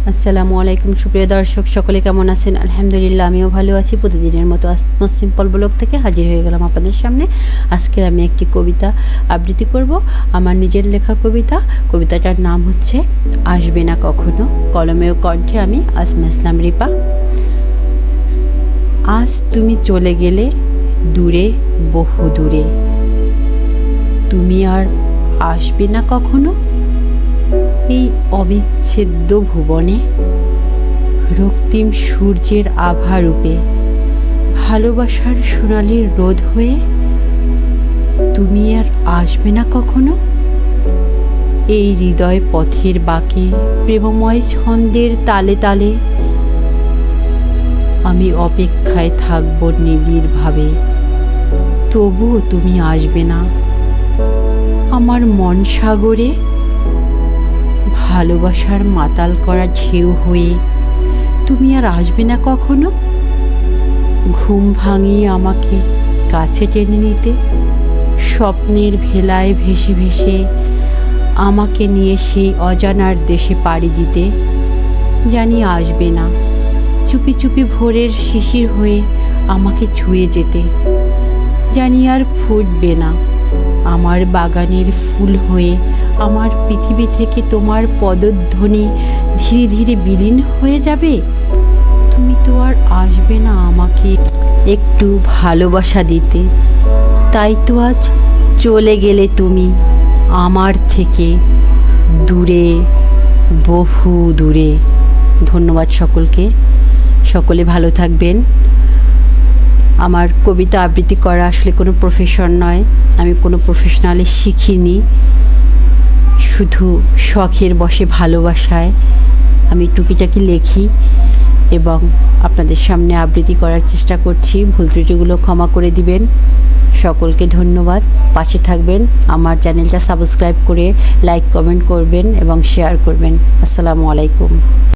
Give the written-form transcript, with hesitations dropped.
আসসালামু আলাইকুম সুপ্রিয় দর্শক, সকলে কেমন আছেন? আলহামদুলিল্লাহ, আমিও ভালো আছি। প্রতিদিনের মতো আসমা সিম্পল ব্লগ থেকে হাজির হয়ে গেলাম আপনাদের সামনে। আজকে আমি একটি কবিতা আবৃত্তি করব, আমার নিজের লেখা কবিতা। কবিতাটার নাম হচ্ছে আসবে না কখনো। কলমে ও কণ্ঠে আমি আসমা ইসলাম রিপা। আজ তুমি চলে গেলে দূরে, বহু দূরে, তুমি আর আসবে না কখনো এই অবিচ্ছেদ্য ভুবনে। রক্তিম সূর্যের আভা রূপে, ভালোবাসার সোনালির রোদ হয়ে তুমি আর আসবে না কখনো এই হৃদয় পথের বাঁকে, প্রেমময় ছন্দের তালে তালে। আমি অপেক্ষায় থাকব নিবিড়ভাবে, তবুও তুমি আসবে না আমার মন সাগরে। ভালোবাসার মাতাল করা ঢেউ হয়ে তুমি আর আসবে না কখনো ঘুম ভাঙিয়ে আমাকে কাছে টেনে নিতে। স্বপ্নের ভেলায় ভেসে ভেসে আমাকে নিয়ে সেই অজানার দেশে পাড়ি দিতে। জানি আসবে না চুপি চুপি ভোরের শিশির হয়ে আমাকে ছুঁয়ে যেতে। জানি আর ফুটবে না আমার বাগানের ফুল হয়ে, আমার পৃথিবী থেকে তোমার পদধ্বনি ধীরে ধীরে বিলীন হয়ে যাবে। তুমি তো আর আসবে না আমাকে একটু ভালোবাসা দিতে। তাই তো আজ চলে গেলে তুমি আমার থেকে দূরে, বহু দূরে। ধন্যবাদ সকলকে, সকলে ভালো থাকবেন। আমার কবিতা আবৃত্তি করা আসলে কোনো প্রফেশন নয়, আমি কোনো প্রফেশনালি শিখিনি। শুধু শখের বশে, ভালোবাসায় আমি টুকিটাকি লেখি এবং আপনাদের সামনে আবৃত্তি করার চেষ্টা করছি। ভুল ত্রুটিগুলো ক্ষমা করে দিবেন। সকলকে ধন্যবাদ। পাশে থাকবেন, আমার চ্যানেলটা সাবস্ক্রাইব করে লাইক কমেন্ট করবেন এবং শেয়ার করবেন। আসসালামু আলাইকুম।